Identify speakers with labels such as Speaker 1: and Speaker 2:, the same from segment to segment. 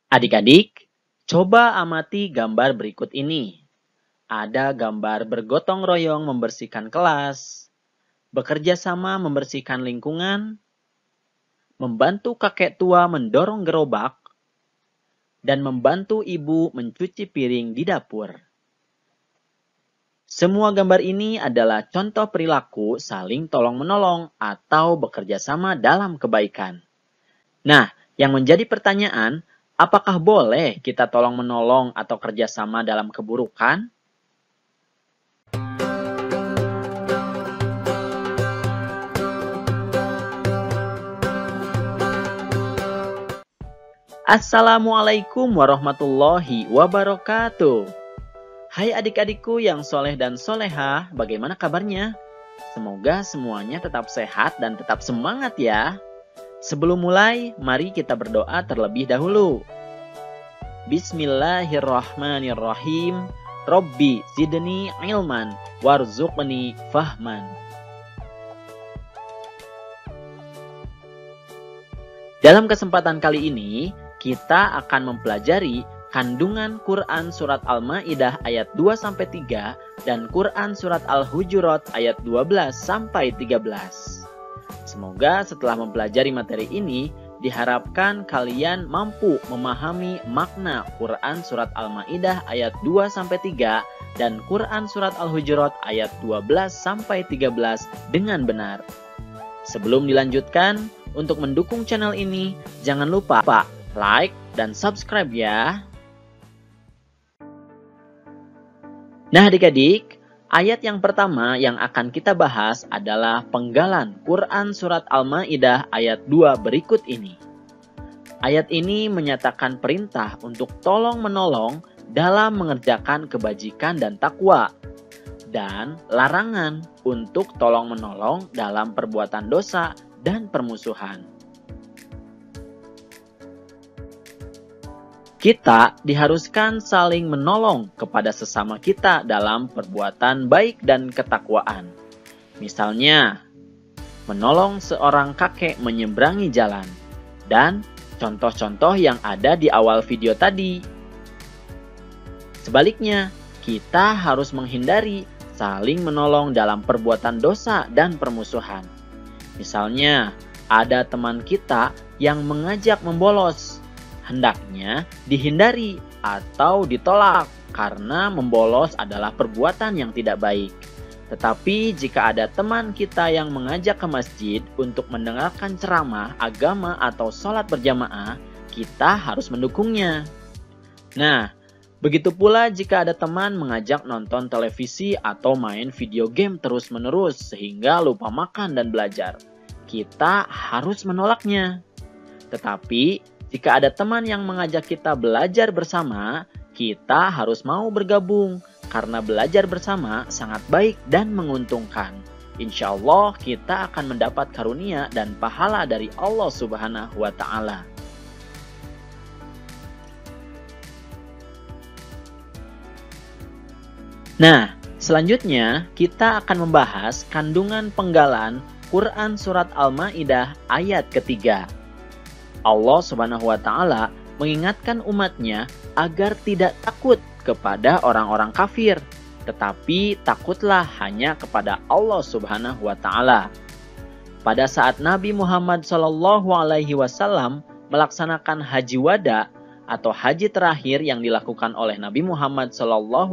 Speaker 1: Adik-adik, coba amati gambar berikut ini. Ada gambar bergotong royong membersihkan kelas, bekerja sama membersihkan lingkungan, membantu kakek tua mendorong gerobak, dan membantu ibu mencuci piring di dapur. Semua gambar ini adalah contoh perilaku saling tolong-menolong atau bekerja sama dalam kebaikan. Nah, yang menjadi pertanyaan, apakah boleh kita tolong-menolong atau kerjasama dalam keburukan? Assalamualaikum warahmatullahi wabarakatuh. Hai adik-adikku yang soleh dan solehah, bagaimana kabarnya? Semoga semuanya tetap sehat dan tetap semangat ya. Sebelum mulai, mari kita berdoa terlebih dahulu. Bismillahirrahmanirrahim. Robbi zidni ilman warzuqni fahman. Dalam kesempatan kali ini, kita akan mempelajari kandungan Quran Surat Al-Ma'idah ayat 2-3 dan Quran Surat Al-Hujurat ayat 12-13. Semoga setelah mempelajari materi ini, diharapkan kalian mampu memahami makna Quran Surat Al-Ma'idah ayat 2-3 dan Quran Surat Al-Hujurat ayat 12-13 dengan benar. Sebelum dilanjutkan, untuk mendukung channel ini, jangan lupa like dan subscribe ya. Nah adik-adik, ayat yang pertama yang akan kita bahas adalah penggalan Quran Surat Al-Ma'idah ayat 2 berikut ini. Ayat ini menyatakan perintah untuk tolong-menolong dalam mengerjakan kebajikan dan takwa, dan larangan untuk tolong-menolong dalam perbuatan dosa dan permusuhan. Kita diharuskan saling menolong kepada sesama kita dalam perbuatan baik dan ketakwaan. Misalnya, menolong seorang kakek menyeberangi jalan, dan contoh-contoh yang ada di awal video tadi. Sebaliknya, kita harus menghindari saling menolong dalam perbuatan dosa dan permusuhan. Misalnya, ada teman kita yang mengajak membolos. Hendaknya dihindari atau ditolak karena membolos adalah perbuatan yang tidak baik. Tetapi jika ada teman kita yang mengajak ke masjid untuk mendengarkan ceramah agama atau sholat berjamaah, kita harus mendukungnya. Nah, begitu pula jika ada teman mengajak nonton televisi atau main video game terus-menerus sehingga lupa makan dan belajar. Kita harus menolaknya. Tetapi, jika ada teman yang mengajak kita belajar bersama, kita harus mau bergabung karena belajar bersama sangat baik dan menguntungkan. Insya Allah kita akan mendapat karunia dan pahala dari Allah Subhanahu wa Ta'ala. Nah, selanjutnya kita akan membahas kandungan penggalan Quran Surat Al-Ma'idah ayat ketiga. Allah Subhanahu wa Ta'ala mengingatkan umatnya agar tidak takut kepada orang-orang kafir, tetapi takutlah hanya kepada Allah Subhanahu wa Ta'ala. Pada saat Nabi Muhammad SAW melaksanakan haji wada atau haji terakhir yang dilakukan oleh Nabi Muhammad SAW,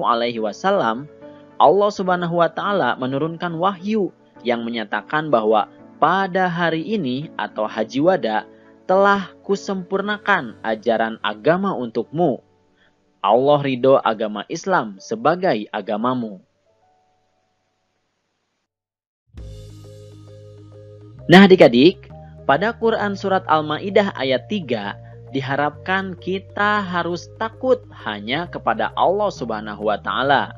Speaker 1: Allah Subhanahu wa Ta'ala menurunkan wahyu yang menyatakan bahwa pada hari ini atau haji wada telah kusempurnakan ajaran agama untukmu. Allah ridho agama Islam sebagai agamamu. Nah adik-adik, pada Quran Surat Al-Ma'idah ayat 3, diharapkan kita harus takut hanya kepada Allah Subhanahu wa Ta'ala.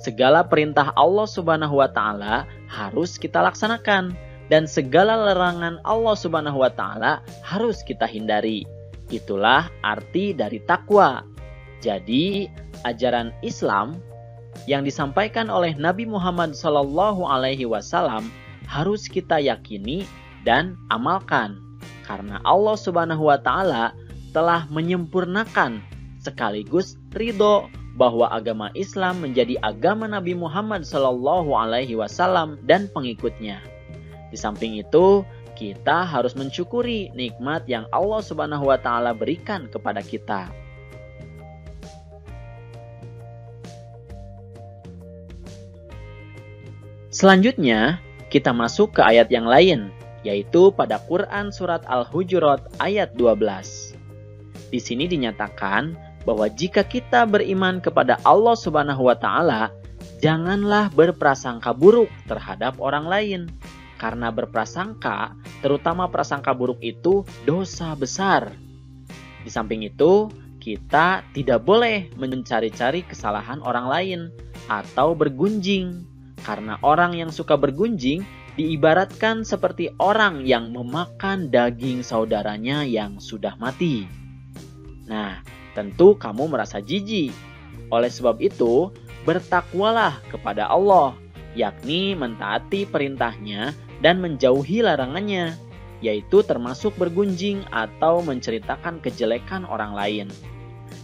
Speaker 1: Segala perintah Allah Subhanahu wa Ta'ala harus kita laksanakan, dan segala larangan Allah Subhanahu wa Ta'ala harus kita hindari. Itulah arti dari takwa. Jadi, ajaran Islam yang disampaikan oleh Nabi Muhammad SAW harus kita yakini dan amalkan. Karena Allah Subhanahu wa Ta'ala telah menyempurnakan sekaligus ridho bahwa agama Islam menjadi agama Nabi Muhammad SAW dan pengikutnya. Di samping itu, kita harus mensyukuri nikmat yang Allah Subhanahu wa Ta'ala berikan kepada kita. Selanjutnya, kita masuk ke ayat yang lain, yaitu pada Quran Surat Al-Hujurat ayat 12. Di sini dinyatakan bahwa jika kita beriman kepada Allah Subhanahu wa Ta'ala, janganlah berprasangka buruk terhadap orang lain. Karena berprasangka, terutama prasangka buruk itu dosa besar. Di samping itu, kita tidak boleh mencari-cari kesalahan orang lain atau bergunjing. Karena orang yang suka bergunjing diibaratkan seperti orang yang memakan daging saudaranya yang sudah mati. Nah, tentu kamu merasa jijik. Oleh sebab itu, bertakwalah kepada Allah, yakni mentaati perintahnya dan menjauhi larangannya, yaitu termasuk bergunjing atau menceritakan kejelekan orang lain.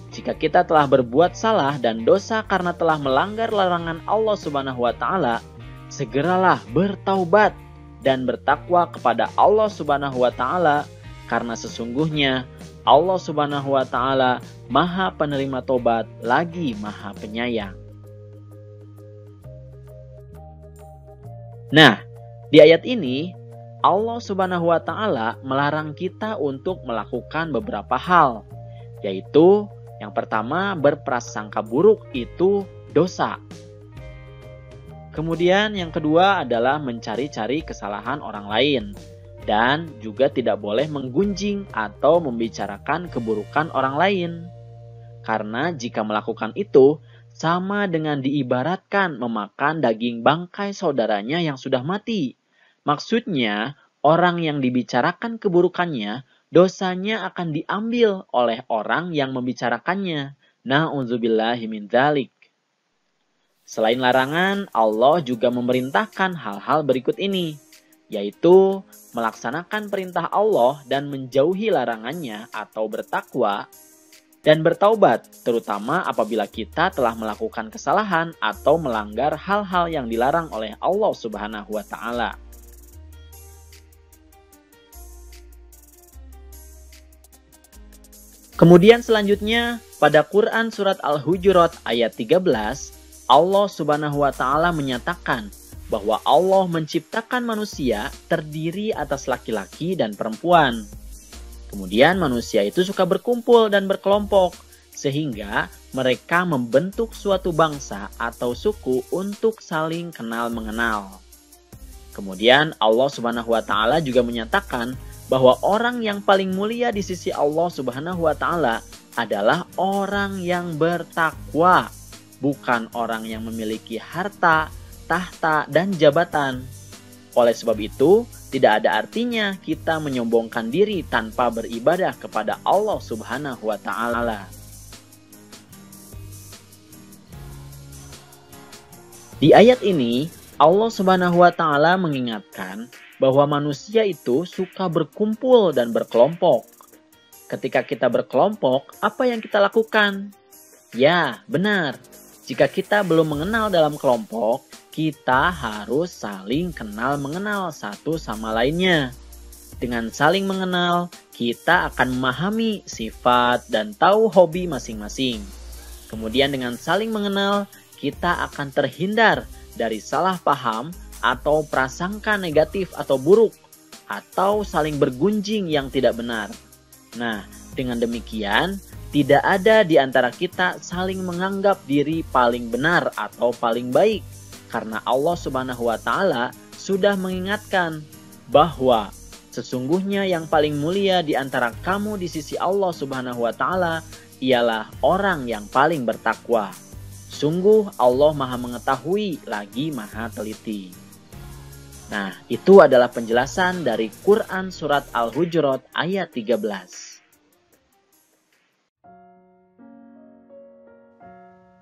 Speaker 1: Jika kita telah berbuat salah dan dosa karena telah melanggar larangan Allah Subhanahu wa Ta'ala, segeralah bertaubat dan bertakwa kepada Allah Subhanahu wa Ta'ala, karena sesungguhnya Allah Subhanahu wa Ta'ala Maha penerima tobat lagi Maha penyayang. Nah, di ayat ini Allah Subhanahu wa Ta'ala melarang kita untuk melakukan beberapa hal, yaitu yang pertama, berprasangka buruk itu dosa. Kemudian yang kedua adalah mencari-cari kesalahan orang lain. Dan juga tidak boleh menggunjing atau membicarakan keburukan orang lain. Karena jika melakukan itu, sama dengan diibaratkan memakan daging bangkai saudaranya yang sudah mati. Maksudnya, orang yang dibicarakan keburukannya, dosanya akan diambil oleh orang yang membicarakannya. Na'udzubillahi min dzalik. Selain larangan, Allah juga memerintahkan hal-hal berikut ini, yaitu melaksanakan perintah Allah dan menjauhi larangannya atau bertakwa, dan bertaubat, terutama apabila kita telah melakukan kesalahan atau melanggar hal-hal yang dilarang oleh Allah Subhanahu wa Ta'ala. Kemudian selanjutnya, pada Quran Surat Al-Hujurat ayat 13, Allah Subhanahu wa Ta'ala menyatakan bahwa Allah menciptakan manusia terdiri atas laki-laki dan perempuan. Kemudian manusia itu suka berkumpul dan berkelompok, sehingga mereka membentuk suatu bangsa atau suku untuk saling kenal mengenal. Kemudian Allah Subhanahu wa Ta'ala juga menyatakan bahwa orang yang paling mulia di sisi Allah Subhanahu wa Ta'ala adalah orang yang bertakwa, bukan orang yang memiliki harta, tahta, dan jabatan. Oleh sebab itu, tidak ada artinya kita menyombongkan diri tanpa beribadah kepada Allah Subhanahu wa Ta'ala. Di ayat ini, Allah Subhanahu wa Ta'ala mengingatkan bahwa manusia itu suka berkumpul dan berkelompok. Ketika kita berkelompok, apa yang kita lakukan? Ya, benar. Jika kita belum mengenal dalam kelompok, kita harus saling kenal mengenal satu sama lainnya. Dengan saling mengenal, kita akan memahami sifat dan tahu hobi masing-masing. Kemudian dengan saling mengenal, kita akan terhindar dari salah paham atau prasangka negatif atau buruk, atau saling bergunjing yang tidak benar. Nah, dengan demikian, tidak ada di antara kita saling menganggap diri paling benar atau paling baik, karena Allah Subhanahu wa Ta'ala sudah mengingatkan bahwa sesungguhnya yang paling mulia di antara kamu di sisi Allah Subhanahu wa Ta'ala ialah orang yang paling bertakwa. Sungguh Allah Maha mengetahui lagi Maha teliti. Nah, itu adalah penjelasan dari Quran Surat Al-Hujurat ayat 13.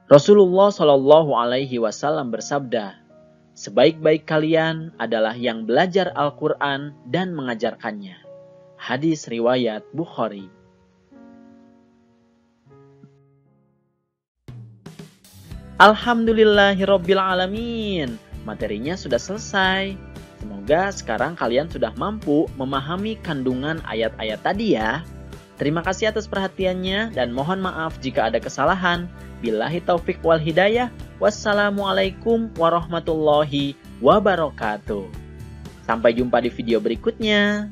Speaker 1: Rasulullah Shallallahu Alaihi Wasallam bersabda, sebaik-baik kalian adalah yang belajar Al-Quran dan mengajarkannya. Hadis riwayat Bukhari. Alhamdulillahirabbil alamin. Materinya sudah selesai. Semoga sekarang kalian sudah mampu memahami kandungan ayat-ayat tadi ya. Terima kasih atas perhatiannya dan mohon maaf jika ada kesalahan. Billahi taufik wal hidayah. Wassalamualaikum warahmatullahi wabarakatuh. Sampai jumpa di video berikutnya.